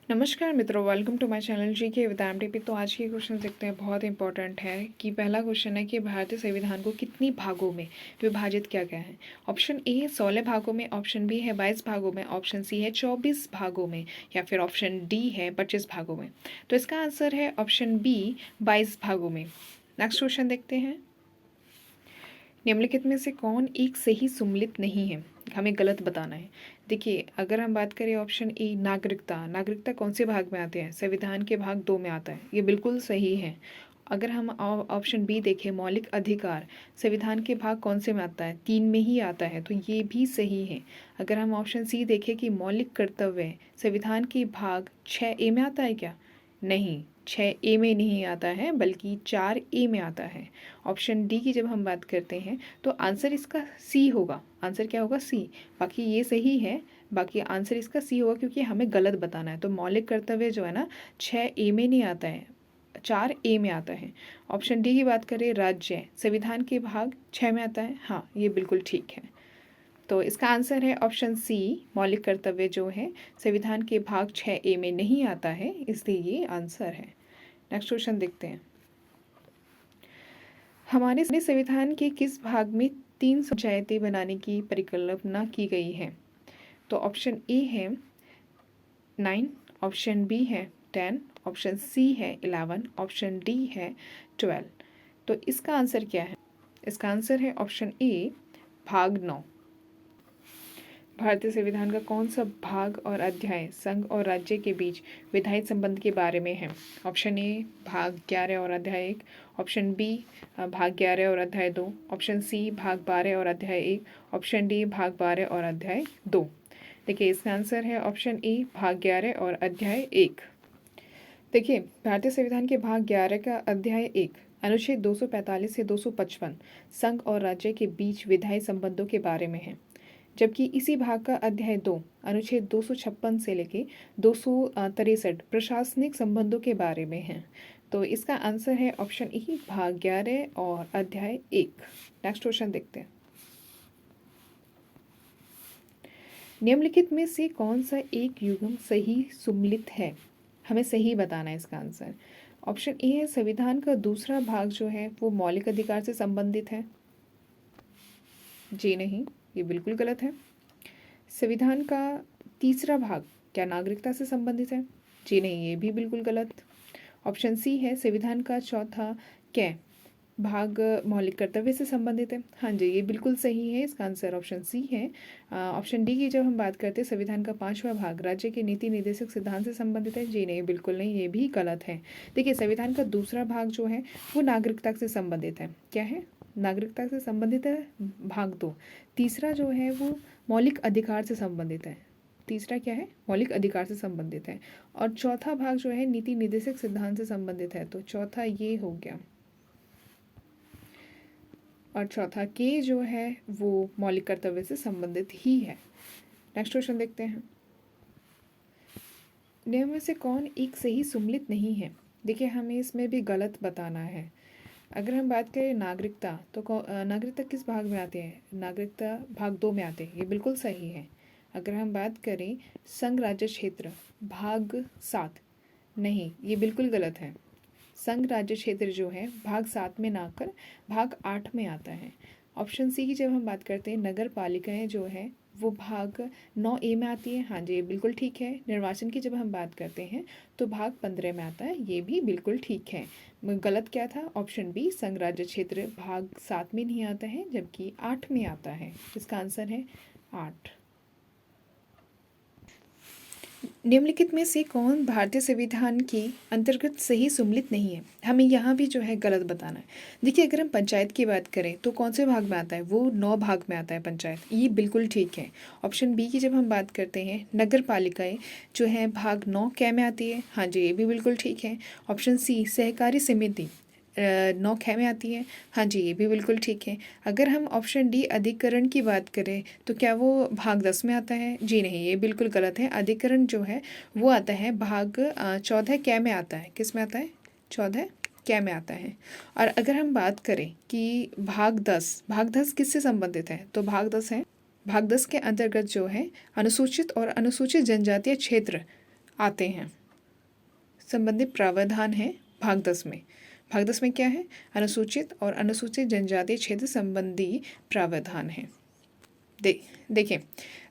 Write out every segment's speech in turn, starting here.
नमस्कार मित्रों, welcome to my channel जी के विद एमटीपी। तो आज के क्वेश्चन देखते हैं, बहुत इंपॉर्टेंट है। कि पहला क्वेश्चन है कि भारतीय संविधान को कितनी भागों में विभाजित किया गया है। ऑप्शन ए है 16 भागों में, ऑप्शन बी है 22 भागों में, ऑप्शन सी है 24 भागों में, या फिर ऑप्शन डी है 25 भागों में। तो इसका आंसर है ऑप्शन बी, 22 भागों में। नेक्स्ट क्वेश्चन देखते हैं, निम्नलिखित में से कौन एक सही सुमेलित नहीं है। हमें गलत बताना है। देखिए, अगर हम बात करें ऑप्शन ए नागरिकता, नागरिकता कौन से भाग में आते हैं? संविधान के भाग 2 में आता है, ये बिल्कुल सही है। अगर हम ऑप्शन बी देखें मौलिक अधिकार, संविधान के भाग कौन से में आता है? 3 में ही आता है, तो ये भी सही है। अगर हम ऑप्शन सी देखें कि मौलिक कर्तव्य, संविधान के भाग 6 ए में आता है क्या? नहीं, 6 ए में नहीं आता है, बल्कि 4 ए में आता है। ऑप्शन डी की जब हम बात करते हैं तो आंसर इसका सी होगा। आंसर क्या होगा? सी। बाकी ये सही है, बाकी आंसर इसका सी होगा, क्योंकि हमें गलत बताना है। तो मौलिक कर्तव्य जो है ना, 6 ए में नहीं आता है, 4 ए में आता है। ऑप्शन डी की बात करें राज्य, संविधान के भाग 6 में आता है। हाँ, ये बिल्कुल ठीक है। तो इसका आंसर है ऑप्शन सी, मौलिक कर्तव्य जो है संविधान के भाग 6 ए में नहीं आता है, इसलिए ये आंसर है। नेक्स्ट क्वेश्चन देखते हैं, हमारे संविधान के किस भाग में 3 पंचायतें बनाने की परिकल्पना की गई है? तो ऑप्शन ए है 9, ऑप्शन बी है 10, ऑप्शन सी है 11, ऑप्शन डी है 12। तो इसका आंसर क्या है? इसका आंसर है ऑप्शन ए, भाग 9। भारतीय संविधान का कौन सा भाग और अध्याय संघ और राज्य के बीच विधायी संबंध के बारे में है? ऑप्शन ए भाग 11 और अध्याय 1, ऑप्शन बी भाग 11 और अध्याय 2, ऑप्शन सी भाग 12 और अध्याय 1, ऑप्शन डी भाग 12 और अध्याय 2। देखिए, इसका आंसर है ऑप्शन ए, भाग 11 और अध्याय 1। देखिए, भारतीय संविधान के भाग 11 का अध्याय 1 अनुच्छेद 245 से 255 संघ और राज्य के बीच विधायी संबंधों के बारे में है, जबकि इसी भाग का अध्याय 2 अनुच्छेद 256 से लेके 263 प्रशासनिक संबंधों के बारे में है। तो इसका आंसर है ऑप्शन ई, भाग 11 और अध्याय 1। नेक्स्ट क्वेश्चन देखते हैं, निम्नलिखित में से कौन सा एक युग्म सही सुमेलित है? हमें सही बताना है इसका आंसर। ऑप्शन ए है संविधान का दूसरा भाग जो है वो मौलिक अधिकार से संबंधित है। जी नहीं, ये बिल्कुल गलत है। संविधान का तीसरा भाग क्या नागरिकता से संबंधित है? जी नहीं, ये भी बिल्कुल गलत। ऑप्शन सी है संविधान का चौथा कै भाग मौलिक कर्तव्य से संबंधित है। हाँ जी, ये बिल्कुल सही है। इसका आंसर ऑप्शन सी है। ऑप्शन डी की जब हम बात करते हैं, संविधान का 5वां भाग राज्य के नीति निर्देशक सिद्धांत से संबंधित है। जी नहीं, बिल्कुल नहीं, ये भी गलत है। देखिए, संविधान का दूसरा भाग जो है वो नागरिकता से संबंधित है। क्या है? नागरिकता से संबंधित है, भाग 2। तीसरा जो है वो मौलिक अधिकार से संबंधित है। तीसरा क्या है? मौलिक अधिकार से संबंधित है। और चौथा भाग जो है नीति निर्देशक सिद्धांत से संबंधित है। तो चौथा ये हो गया, और चौथा के जो है वो मौलिक कर्तव्य से संबंधित ही है। नेक्स्ट क्वेश्चन देखते हैं, नियम में से कौन एक सही सुमेलित नहीं है? देखिए, हमें इसमें भी गलत बताना है। अगर हम बात करें नागरिकता, तो नागरिकता किस भाग में आते हैं? नागरिकता भाग 2 में आते हैं, ये बिल्कुल सही है। अगर हम बात करें संघ राज्य क्षेत्र, भाग 7, नहीं, ये बिल्कुल गलत है। संघ राज्य क्षेत्र जो है भाग 7 में ना आकर भाग 8 में आता है। ऑप्शन सी की जब हम बात करते हैं नगर पालिकाएँ जो है वो भाग 9 ए में आती है। हाँ जी, ये बिल्कुल ठीक है। निर्वाचन की जब हम बात करते हैं तो भाग 15 में आता है, ये भी बिल्कुल ठीक है। गलत क्या था? ऑप्शन बी, संघ राज्य क्षेत्र भाग 7 में नहीं आता है, जबकि 8 में आता है। इसका आंसर है 8। निम्नलिखित में से कौन भारतीय संविधान के अंतर्गत सही सुमेलित नहीं है? हमें यहाँ भी जो है गलत बताना है। देखिए, अगर हम पंचायत की बात करें तो कौन से भाग में आता है? वो 9 भाग में आता है पंचायत, ये बिल्कुल ठीक है। ऑप्शन बी की जब हम बात करते हैं नगर पालिकाएँ जो है भाग 9 कै में आती है। हाँ जी, ये भी बिल्कुल ठीक है। ऑप्शन सी सहकारी समिति 9 ख में आती है। हाँ जी, ये भी बिल्कुल ठीक है। अगर हम ऑप्शन डी अधिकरण की बात करें तो क्या वो भाग 10 में आता है? जी नहीं, ये बिल्कुल गलत है। अधिकरण जो है वो आता है भाग 14 कै में आता है। किस में आता है? 14 कै में आता है। और अगर हम बात करें कि भाग 10 किससे संबंधित है? तो भाग 10 है, भाग 10 के अंतर्गत जो है अनुसूचित और अनुसूचित जनजातीय क्षेत्र आते हैं। संबंधित प्रावधान है भाग 10 में। भाग 10 में क्या है? अनुसूचित और अनुसूचित जनजातीय क्षेत्र संबंधी प्रावधान है। देखिए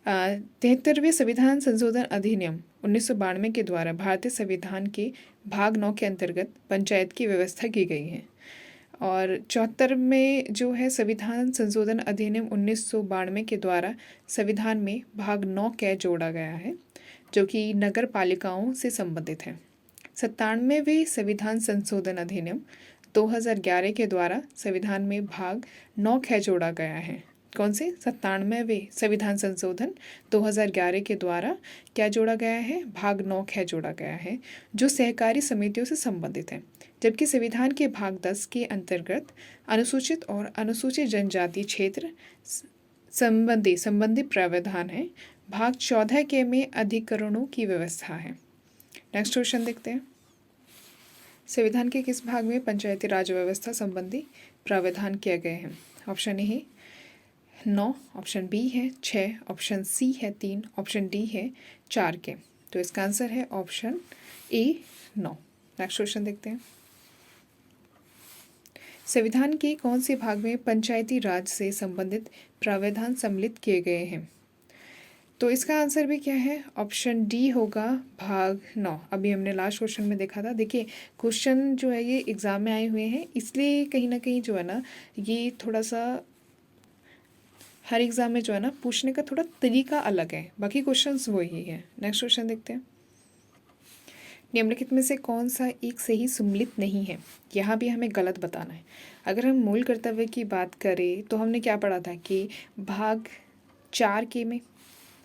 73वें संविधान संशोधन अधिनियम 1992 के द्वारा भारतीय संविधान के भाग 9 के अंतर्गत पंचायत की व्यवस्था की गई है। और 74 में जो है संविधान संशोधन अधिनियम 1992 के द्वारा संविधान में भाग 9 कै जोड़ा गया है, जो कि नगर पालिकाओं से संबंधित है। 97वें संविधान संशोधन अधिनियम 2011 के द्वारा संविधान में भाग 9 कै जोड़ा गया है। कौन से? 97वें संविधान संशोधन 2011 के द्वारा क्या जोड़ा गया है? भाग 9 कै जोड़ा गया है, जो सहकारी समितियों से संबंधित है। जबकि संविधान के भाग 10 के अंतर्गत अनुसूचित और अनुसूचित जनजातीय क्षेत्र संबंधी प्रावधान है। भाग 14 के में अधिकरणों की व्यवस्था है। नेक्स्ट क्वेश्चन देखते हैं। संविधान के किस भाग में पंचायती राज व्यवस्था संबंधी प्रावधान किए गए हैं? ऑप्शन ए है 9, ऑप्शन बी है 6, ऑप्शन सी है 3, ऑप्शन डी है 4 के। तो इसका आंसर है ऑप्शन ए 9। नेक्स्ट क्वेश्चन देखते हैं। संविधान के कौन से भाग में पंचायती राज से संबंधित प्रावधान सम्मिलित किए गए हैं? तो इसका आंसर भी क्या है? ऑप्शन डी होगा भाग 9। अभी हमने लास्ट क्वेश्चन में देखा था। देखिए क्वेश्चन जो है ये एग्ज़ाम में आए हुए हैं, इसलिए कहीं ना कहीं जो है ना ये थोड़ा सा हर एग्ज़ाम में जो है ना पूछने का थोड़ा तरीका अलग है, बाकी क्वेश्चंस वही है। नेक्स्ट क्वेश्चन देखते हैं। निम्नलिखित में से कौन सा एक सही सम्मिलित नहीं है? यहाँ भी हमें गलत बताना है। अगर हम मूल कर्तव्य की बात करें तो हमने क्या पढ़ा था कि भाग 4 के में,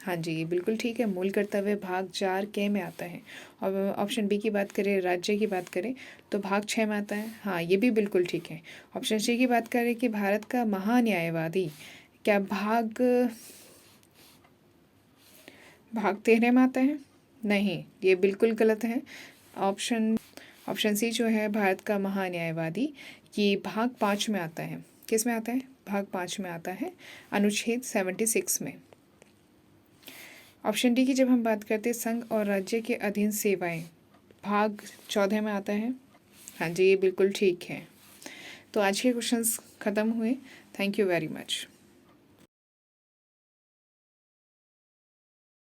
हाँ जी ये बिल्कुल ठीक है, मूल कर्तव्य भाग 4 के में आता है। और ऑप्शन बी की बात करें, राज्य की बात करें तो भाग 6 में आता है। हाँ ये भी बिल्कुल ठीक है। ऑप्शन सी की बात करें कि भारत का महान्यायवादी, क्या भाग 13 में आता है? नहीं, ये बिल्कुल गलत है। ऑप्शन सी जो है भारत का महान्यायवादी, ये भाग 5 में आता है। किस में आता है? भाग 5 में आता है, अनुच्छेद 76 में। ऑप्शन डी की जब हम बात करते हैं संघ और राज्य के अधीन सेवाएं, भाग 14 में आता है। हाँ जी ये बिल्कुल ठीक है। तो आज के क्वेश्चंस ख़त्म हुए। Thank you very much.